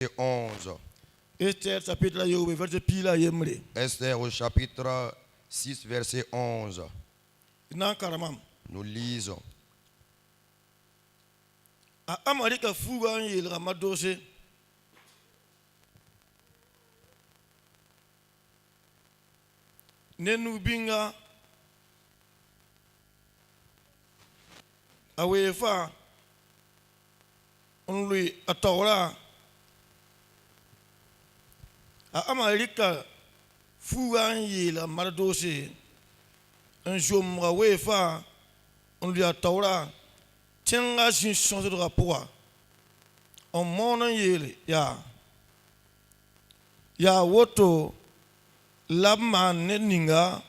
11. Esther Esther au chapitre 6, verset 11. Nous lisons. Amarika fuga yel ramadose nenu binga awefa onlui atawra amarika fuga yel ramadose un jour awefa onlui atawra tiens une chance de rapport en mon yele ya woto la neninga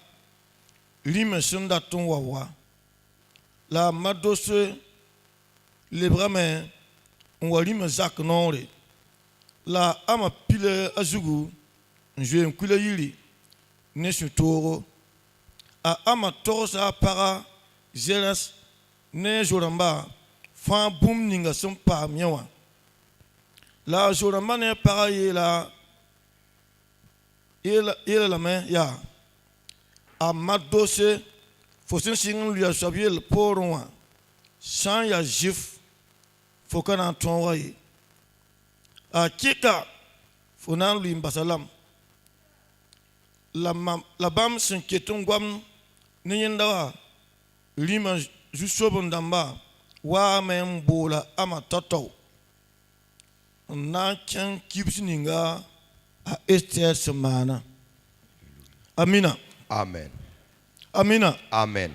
lime sunda ton wawa la madose le brame on wa lime zak nore la ama pile azugu je nkule yili ne sutoro a ama tosa para zelas ne joramba fa boum ninga son pa miawa la joramba ne para yela la main ya amadose fosin sing lui a sabier le poron sans ya jif faut qu'on en tonwa a kika fonan lui mbasalam la bam s'inquiéton guam n'yendawa lima juste bondamba wa men bola ama toto na kan kibsininga a Esther semana. Amina. Amen. Amina. Amen.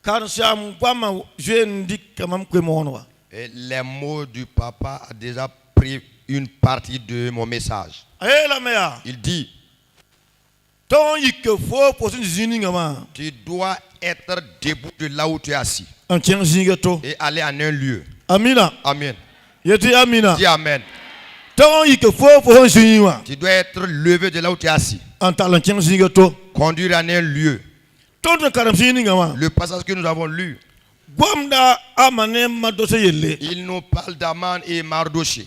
Car sam kwama je ndik kamam kwemonwa. Et les mots du papa a déjà pris une partie de mon message. Il dit, tu dois être debout de là où tu es assis et aller en un lieu. Amina. Amen. Amina. Dis Amen. Tu dois être levé de là où tu es assis. Conduire en un lieu. Le passage que nous avons lu, il nous parle d'Aman et Mardoché.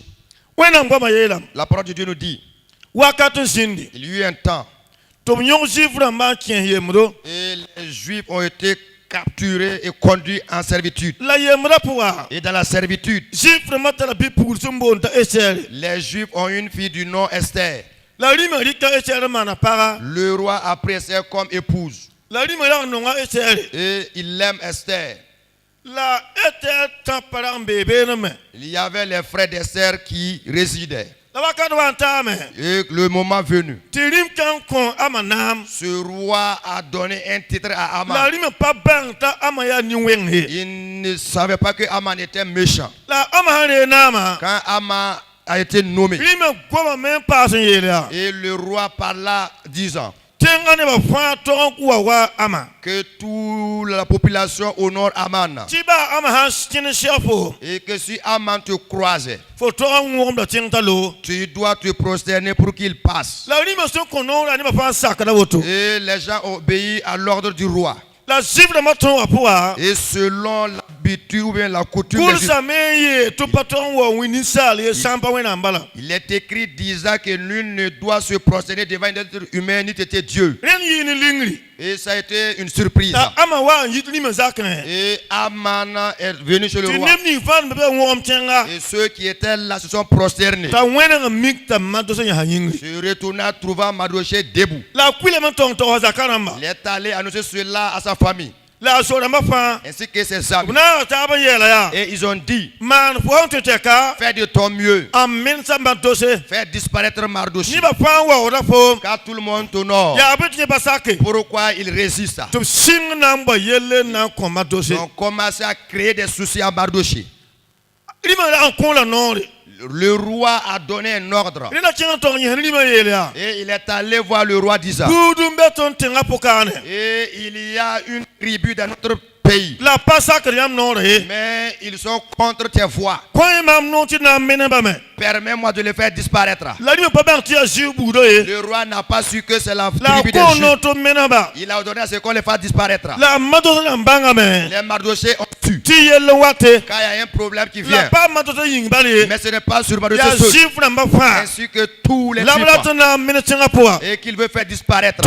La parole de Dieu nous dit, il y a eu un temps et les Juifs ont été capturés et conduits en servitude. Et dans la servitude, les Juifs ont une fille du nom Esther. Le roi a pris Esther comme épouse. Et il aime Esther. Il y avait les frères d'Esther qui résidaient. Et le moment venu, ce roi a donné un titre à Aman. Il ne savait pas que Aman était méchant. Quand Aman a été nommé, et le roi parla disant que toute la population honore Aman. Et que si Aman te croisait, tu dois te prosterner pour qu'il passe. Et les gens obéissent à l'ordre du roi. Et selon l'habitude ou bien la coutume, il est écrit disant que nul ne doit se prosterner devant un être humain ni était Dieu. Et ça a été une surprise. Et Aman est venu chez le roi. Et ceux qui étaient là se sont prosternés. Se retourna trouvant Mardoché debout. Il est allé annoncer cela à sa famille, ainsi que ses amis. Et ils ont dit, fais de ton mieux, fais disparaître Mardoché, car tout le monde t'honore. Pourquoi il résiste? Ils ont commencé à créer des soucis à Mardoché. Le roi a donné un ordre. Et il est allé voir le roi disant, et il y a une tribu dans notre pays, mais ils sont contre tes voix. Permets-moi de les faire disparaître. Le roi n'a pas su que c'est la tribu des Juifs. Il a ordonné à ce qu'on les fasse disparaître. Les Mardochés ont tue. Quand il y a un problème qui vient. Mais ce n'est pas sur Mardoché seul. Ainsi que tous les juifs. Et qu'il veut faire disparaître.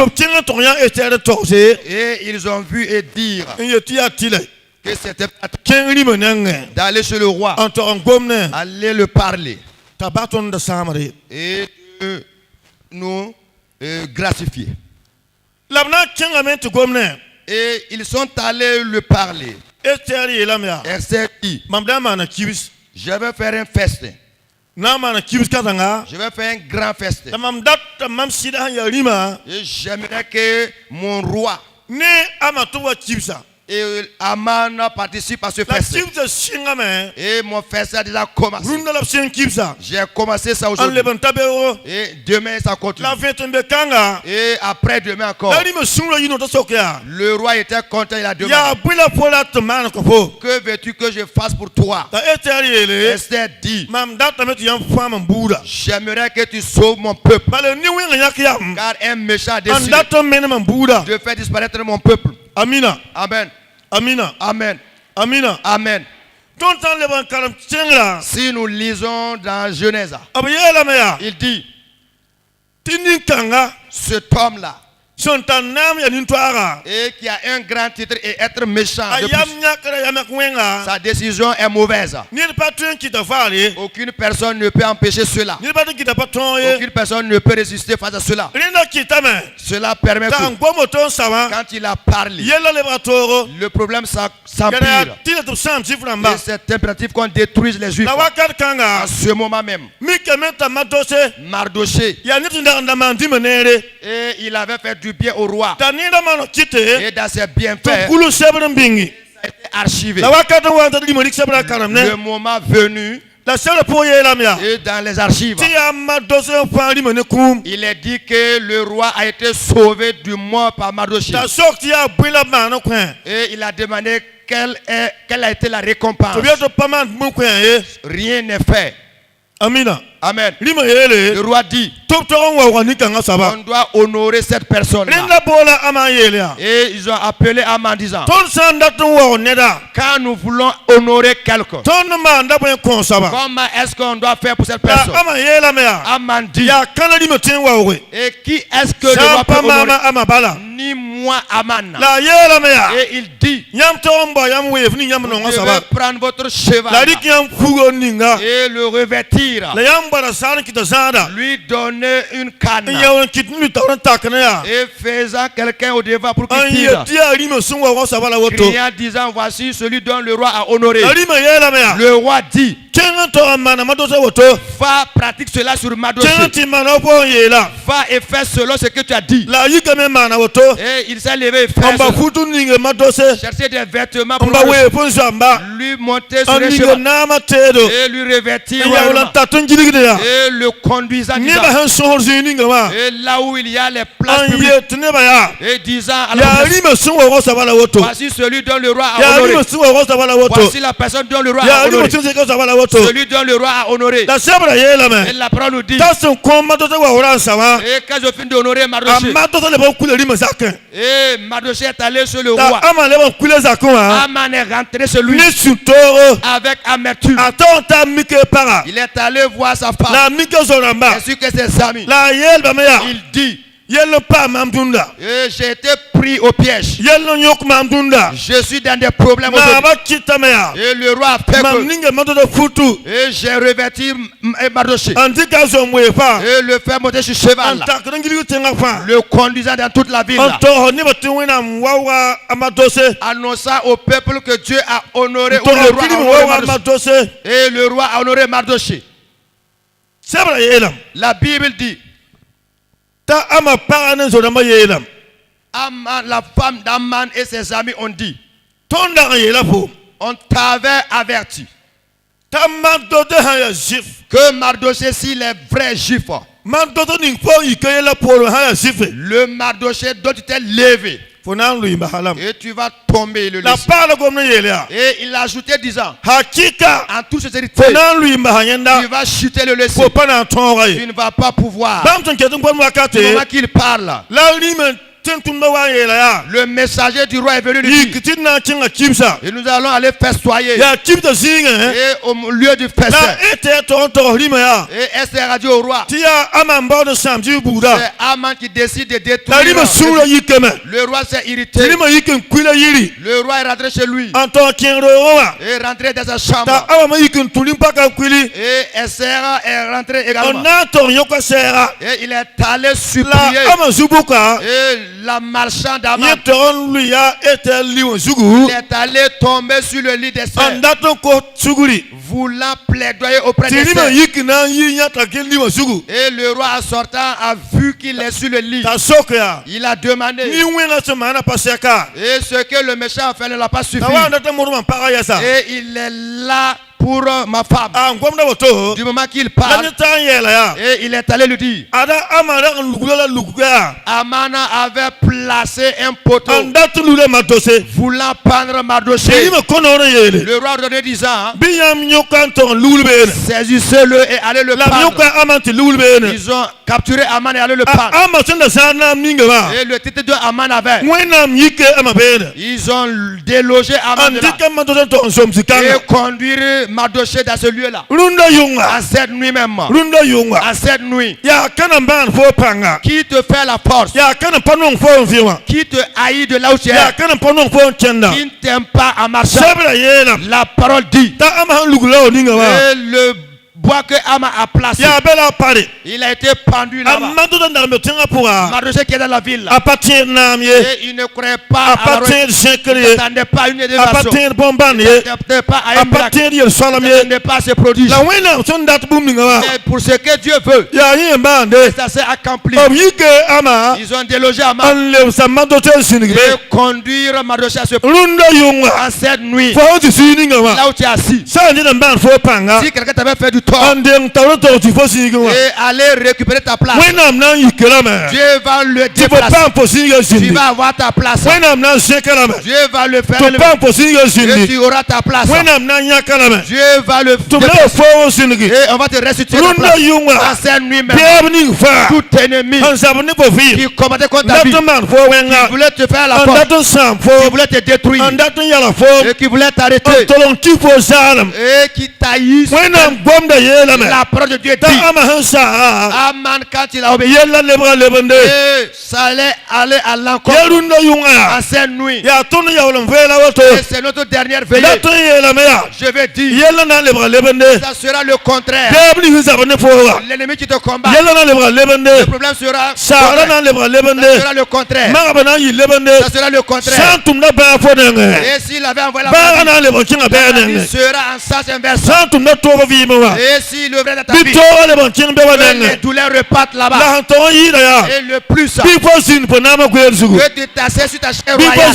Et ils ont vu et dire que c'était d'aller chez le roi, aller le parler et de nous gratifier. Et ils sont allés le parler. Esther dit, je vais faire un festin. Je vais faire un grand festin. Et j'aimerais que mon roi et Aman participe à ce festin. Et mon festin a déjà commencé. J'ai commencé ça aujourd'hui. Et demain ça continue. Et après demain encore. Le roi était content, il a demandé, que veux-tu que je fasse pour toi? Esther dit, j'aimerais que tu sauves mon peuple. Car un méchant a décidé de faire disparaître mon peuple. Amina. Amen. Amina. Amen. Amina. Amen. Si nous lisons dans Genèse, il dit, cet homme-là, et qui a un grand titre et être méchant de plus, sa décision est mauvaise. Aucune personne ne peut empêcher cela. Aucune personne ne peut résister face à cela. Cela permet que quand il a parlé, le problème s'empire. Et c'est impératif qu'on détruise les Juifs. À ce moment même, Mardoché, et il avait fait du bien au roi. Et dans ses bienfaits, ça a été archivé. Le moment venu, et dans les archives, il est dit que le roi a été sauvé du mort par Mardoché. Et il a demandé quelle a été la récompense. Rien n'est fait. Amina. Amen. Le roi dit, on doit honorer cette personne-là. Et ils ont appelé Aman en disant, quand nous voulons honorer quelqu'un, comment est-ce qu'on doit faire pour cette personne? Aman dit, et qui est-ce que je dois pas honorer? Ni moi, Aman. Et il dit, vous devez prendre votre cheval et le revêtir, lui donner une canne et faisant quelqu'un au devant pour qu'il tire, criant disant, voici celui dont le roi a honoré. Le roi dit, va pratique cela sur Mardoché. Va et fais selon ce que tu as dit. Et il s'est levé et fait chercher des vêtements pour lui monter sur les chevaux et lui revêtir et le conduisant et là où il y a les places publiques et disant voici celui dont le roi a honoré. Voici la personne dont le roi a honoré. Celui dont le roi a honoré. Et la parole nous dit, et quand je finis d'honorer Mardoché, et Mardoché est allé sur le roi. Aman est rentré sur lui avec amertume. Il est allé voir sa femme ainsi que ses amis. Il dit, et j'ai été pris au piège. Je suis dans des problèmes aujourd'hui. Et le roi a fait que, et j'ai revêti Mardoché et le fait monter sur cheval, le conduisant dans toute la ville, annonçant au peuple que Dieu a honoré, ou le roi a honoré Mardoché. Et le roi a honoré Mardoché. La Bible dit, la femme d'Aman et ses amis ont dit, on t'avait averti que Mardoché, s'il est vrai juif, le Mardoché dont tu t'es levé, et tu vas tomber le laisser. Et il a ajouté disant, en toute sincérité, tu vas chuter le laisser. Tu ne vas pas pouvoir. Du moment qu'il parle, Le messager du roi est venu lui dire, et nous allons aller festoyer. Et au lieu du festin, et Esther a dit au roi, c'est Aman qui décide de détruire. Le roi s'est irrité. Le roi est rentré chez lui et rentré dans sa chambre. Et Esther est rentré également. Et il est allé supplier. Et la marchande d'Aman, il est allé tomber sur le lit d'Esther, voulant plaidoyer auprès d'Esther. Et le roi en sortant a vu qu'il est sur le lit. Il a demandé. Et ce que le méchant a fait ne l'a pas suffi. Et il est là pour ma femme. Du moment qu'il parle, et il est allé lui dire, Aman avait placé un poteau voulant pendre Mardochée. Le roi ordonné disant, saisissez-le et allez le pendre. Ils ont capturé Aman et allé le pendre. Et le titre de Aman avait, ils ont délogé Aman de là et conduire Mardochée dans ce lieu-là. À cette nuit même. À cette nuit. Qui te fait la force? Qui te haït de là où tu es? Qui ne t'aime pas en marchant? La parole dit. Et le bois que Aman a placé, il a été pendu là-bas. Mardochée qui est dans la ville. Et il ne croyait pas à la il n'attendait pas une élévation. Il n'attendait pas à un miracle. Il n'attendait pas à ce prodige. Mais pour ce que Dieu veut, ça s'est accompli. Ils ont délogé Aman et conduire Mardochée à ce en cette nuit. Là où tu es assis. Si quelqu'un t'avait fait du tort et aller récupérer ta place, Dieu va le déplacer. Tu vas avoir ta place. Dieu va le faire et tu auras ta place. Dieu va le déplacer et on va te restituer ta place. En cette nuit même, tout ennemi qui combattait contre ta vie, qui voulait te faire la porte, qui voulait te détruire et qui voulait t'arrêter et qui taillisse, la parole de Dieu dit, Aman, quand il a obéi, ça allait aller à l'encontre en cette nuit. Et c'est notre dernière veillée. Je vais dire, ça sera le contraire. L'ennemi qui te combat, le problème sera le contraire. Ça sera le contraire. Et s'il avait envoyé la parole, il sera en sens inverse. Et s'il œuvrait dans ta vie, les douleurs repartent là-bas. Et le plus, que tu t'assieds sur ta chaise royale,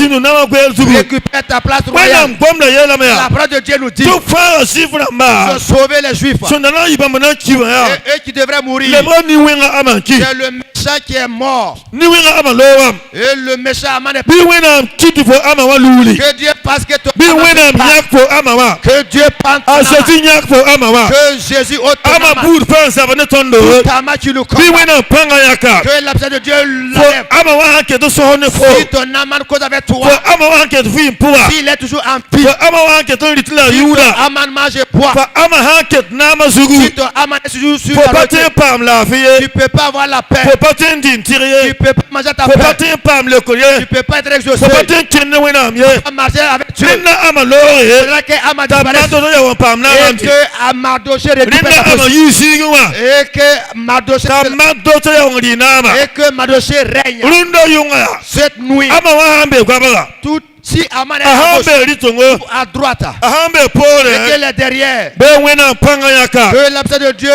récupère ta place royale. La parole de Dieu nous dit, ils ont sauvé les Juifs et eux qui devraient mourir. C'est le méchant qui est mort. Et le méchant Aman est mort. Que Dieu passe que ton que Dieu pense que Jésus ôte ton Aman qui nous combat. Que l'absence de Dieu l'enlève. Si ton Aman cause avec toi, s'il est toujours en vie, si ton Aman mange et boit, si ton Aman est toujours sur la route, tu ne peux pas avoir la paix. Tu ne peux pas manger ta paix. Tu ne peux pas être exaucé. Tu ne peux pas marcher avec Dieu. C'est là que Aman disparaît et que Mardochée récupère sa position. Et que Mardochée règne cette nuit. Si Aman est à droite et qu'elle est derrière, que l'absence de Dieu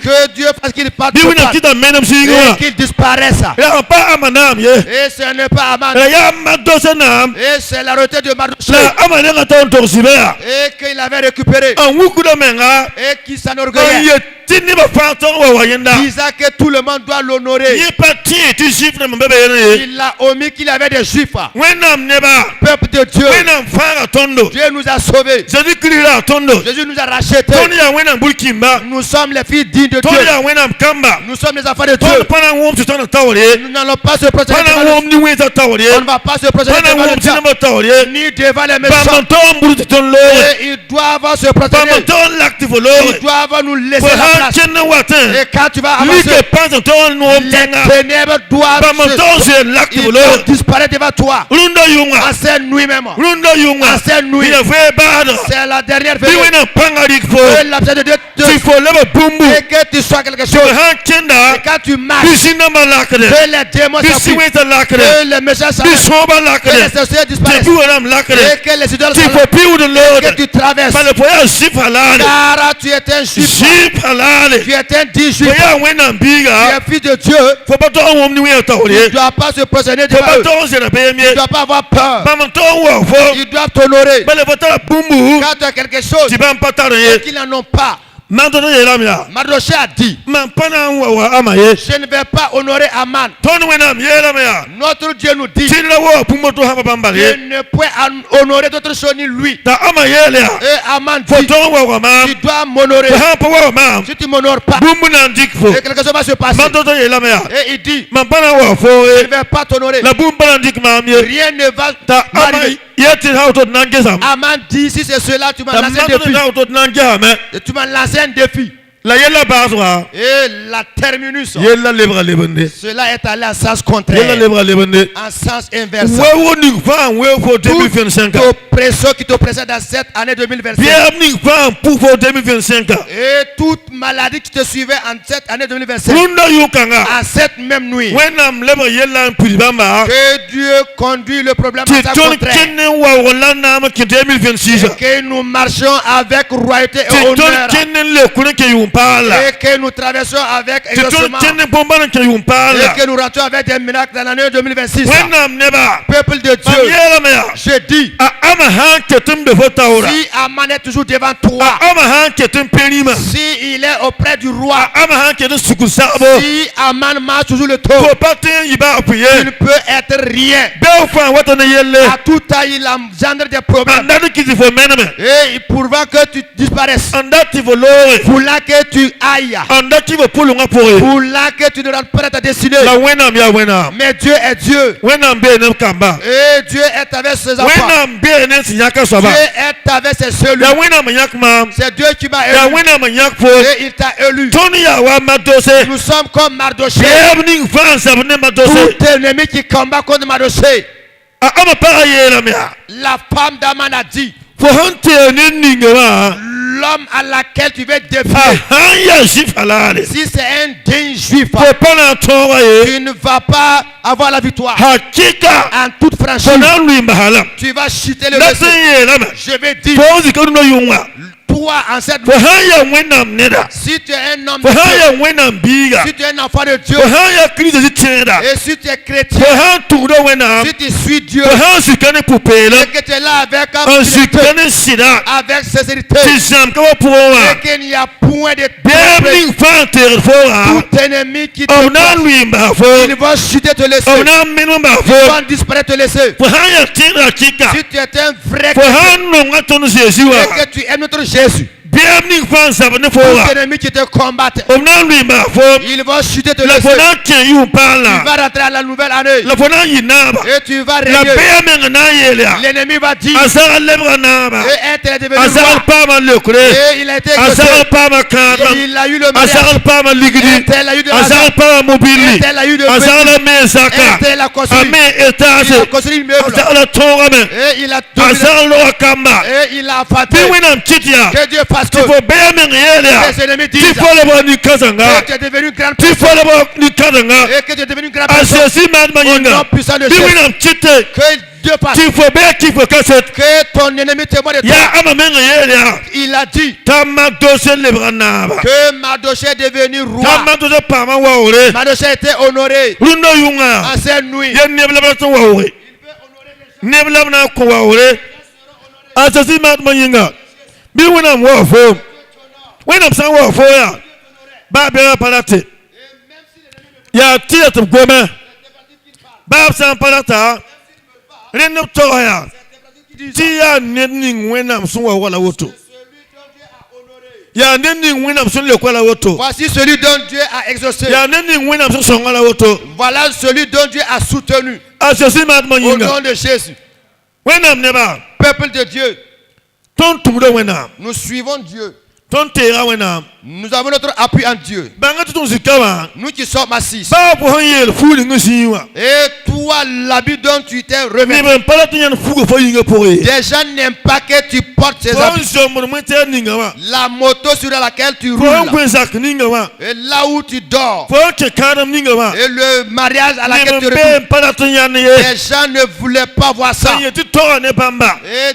que Dieu fasse qu'il parte et qu'il disparaisse. Et ce n'est pas Aman. Et c'est la retraite de Mardochée et qu'il avait récupéré et qui s'enorgueillait, disant que tout le monde doit l'honorer. Il a omis qu'il avait des Juifs Neba. Peuple de Dieu. Dieu nous a sauvés. Jésus nous a rachetés. Nous sommes les filles dignes de Dieu. Nous sommes les enfants de Dieu. Nous n'allons pas se protéger devant on ne va pas se protéger devant le diable, ni devant les méchants. Et ils doivent se protéger. Ils doivent nous laisser la place. Et quand tu vas avancer, les ténèbres doivent disparaître devant toi. En cette nuit même. En cette nuit. C'est la dernière veillée. Et l'absence de Dieu et que tu sois quelque chose. Et quand tu marches, que les démons s'appuient, que les méchants s'arrêtent, que les sorciers disparaissent, et que les idoles s'arrêtent, et que tu traverses. Car tu es un juif. Tu es un dit juif. Tu es fils de Dieu. Tu ne dois pas se prosterner devant eux. Tu ne dois pas avoir peur. Ils doivent t'honorer. Quand tu as quelque chose et qu'ils n'en ont pas, Mardochée a dit, je ne vais pas honorer Aman. Notre Dieu nous dit, je ne peux honorer d'autres choses ni lui. Et Aman dit, tu dois m'honorer. Si tu ne m'honores pas, et quelque chose va se passer. Et il dit, je ne vais pas t'honorer. Rien ne va m'arriver. Aman dit, si c'est cela, tu m'as lancé un défi. Tu m'as lancé un défi. Et la terminus, cela est allé en sens contraire, en sens inverse. Toute oppression qui t'oppressait dans cette année 2025 et toute maladie qui te suivait en cette année 2025, en cette même nuit, que Dieu conduit le problème en sens contraire et que nous marchions avec royauté et honneur et que nous traversons avec exaucement et que nous rentrons avec des miracles dans l'année 2026. Peuple de Dieu, je dis, si Aman est toujours devant toi, si il est auprès du roi, si Aman marche toujours le tour, il ne peut être rien. À tout temps, il engendre des problèmes et il pourra que tu disparaisses, voulant que tu ailles, voulant que tu ne rentres pas dans ta destinée. Mais Dieu est Dieu et Dieu est avec ses enfants. Dieu est avec ses cellules. C'est Dieu qui m'a élu et il t'a élu. Nous sommes comme Mardochée. Tout ennemi qui combat contre Mardochée, la femme d'Aman a dit, l'homme à laquelle tu veux défier, si c'est un digne juif, tu ne vas pas avoir la victoire. En toute franchise, tu vas chuter le dessus. Je vais dire, toi en cette nuit, si tu es un homme de Dieu, si tu es un enfant de Dieu, et si tu es chrétien, si tu suis Dieu, et que tu es là avec sincérité, et qu'il n'y a point de tout ennemi qui te voit, il va chuter te laisser, il va disparaître te laisser. Si tu es un vrai chrétien et que tu aimes notre Jésus, tout ennemi qui te combatte, il va chuter te laisser. Tu vas rentrer à la nouvelle année et tu vas régner. L'ennemi va dire, et être est devenu roi, et il a été exaucé, il a eu le mariage, et tel a eu de l'argent, et tel a eu de bénédiction, et tel a construit, il a construit une meuble, et il a dominé, et il a fatigué. Que Dieu fasse que les ennemis disent que tu es devenu une grande personne, et que tu es devenu une grande personne au nom puissant de Jésus. Que Dieu fasse que ton ennemi témoigne de toi. Il a dit que Mardochée est devenu roi. Mardochée a été honoré en cette nuit. Il peut honorer les gens. Bi wena mwafo wena msango wafo ya babera palate ya tia tubgome bab san palata Voici celui dont Dieu a exaucé. Voilà celui dont Dieu a soutenu. Au nom de Jésus. Peuple de Dieu. Nous suivons Dieu. Nous avons notre appui en Dieu. Nous qui sommes assis. Et toi, l'habit dont tu t'es revêtu. Les gens n'aiment pas que tu portes ces habits. La moto sur laquelle tu roules. Et là où tu dors. Et le mariage à laquelle tu retournes. Les gens ne voulaient pas voir ça. Et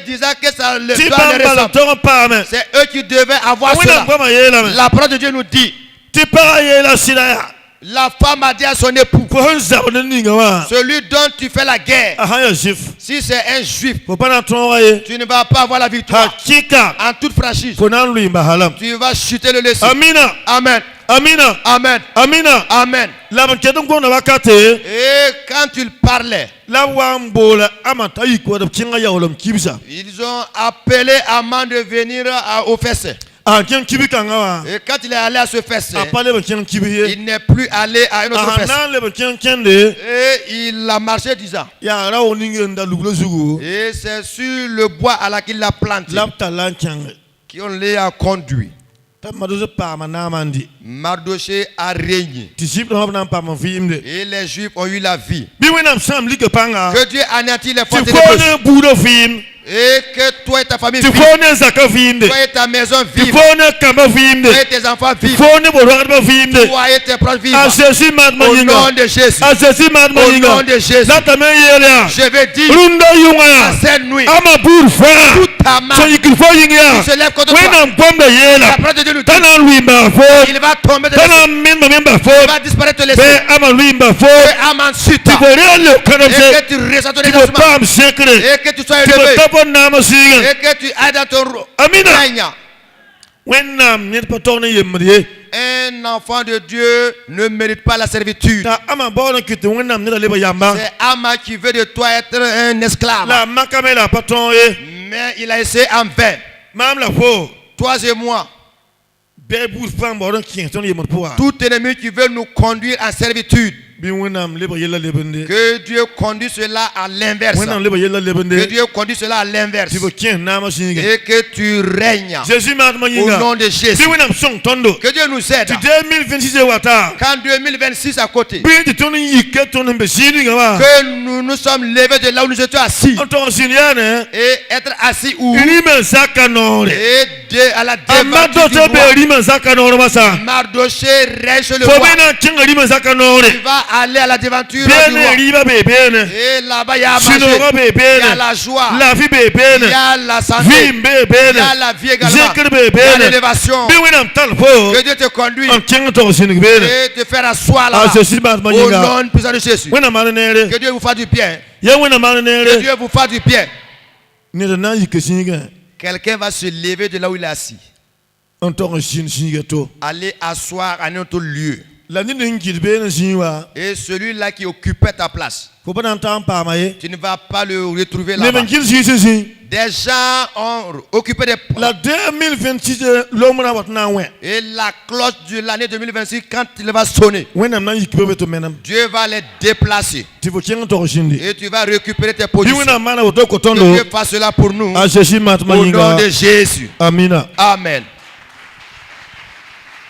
disant que ça le doit les ressemble. C'est eux qui devaient avoir cela. La parole de Dieu nous dit. La femme a dit à son époux. Celui dont tu fais la guerre. Si c'est un juif. Tu ne vas pas avoir la victoire. En toute franchise. Tu vas chuter le laisser. Amen. Amen. Amen. Et quand il parlait, ils ont appelé Aman de venir au festin. Et quand il est allé à ce festin, il n'est plus allé à un autre festin. Et il a marché 10 ans. Et c'est sur le bois à laquelle il a planté qu'on l'a conduit. Mardoché a régné. Et les Juifs ont eu la vie. Que Dieu anéantit les forces de Dieu. Et que toi et ta famille vivent. Toi et ta maison vivent. Toi et tes enfants vivent. Toi et tes proches vivent. Au nom de Jésus. Au nom de Jésus. Je vais dire à cette nuit, toute ta main qui se lève contre toi. La parole de Dieu nous dit, il va tomber de l'esprit. Il va disparaître de l'esprit. Et Aman suite. Et que tu ressens ton exaucement. Et que tu sois élevé. Et que tu ailles dans ton règne. Un enfant de Dieu ne mérite pas la servitude. C'est Aman qui veut de toi être un esclave. Mais il a essayé en vain. Toi et moi. Tout ennemi qui veut nous conduire en servitude. Que Dieu conduise cela à l'inverse. Que Dieu conduise cela à l'inverse. Et que tu règnes. Au nom de Jésus. Que Dieu nous aide. Quand 2026 à côté. Que nous nous sommes levés de là où nous étions assis. Et être assis où? Et à la devanture du roi. Mardoché règne sur le roi. Il va aller à la devanture du roi. Et là-bas il y a à manger. Il y a la joie. Il y a la santé. Il y a la vie également. Il y a l'élévation. Que Dieu te conduise. Et te faire asseoir là-bas. Au nom puissant de Jésus. Que Dieu vous fasse du bien. Que Dieu vous fasse du bien. Quelqu'un va se lever de là où il est assis. Aller asseoir à un autre lieu. Et celui-là qui occupait ta place, tu ne vas pas le retrouver là-bas. Des gens ont occupé des places. Et la cloche de l'année 2026, quand il va sonner, Dieu va les déplacer. Et tu vas récupérer tes positions. Que Dieu fasse cela pour nous. Au nom de Jésus. Amen.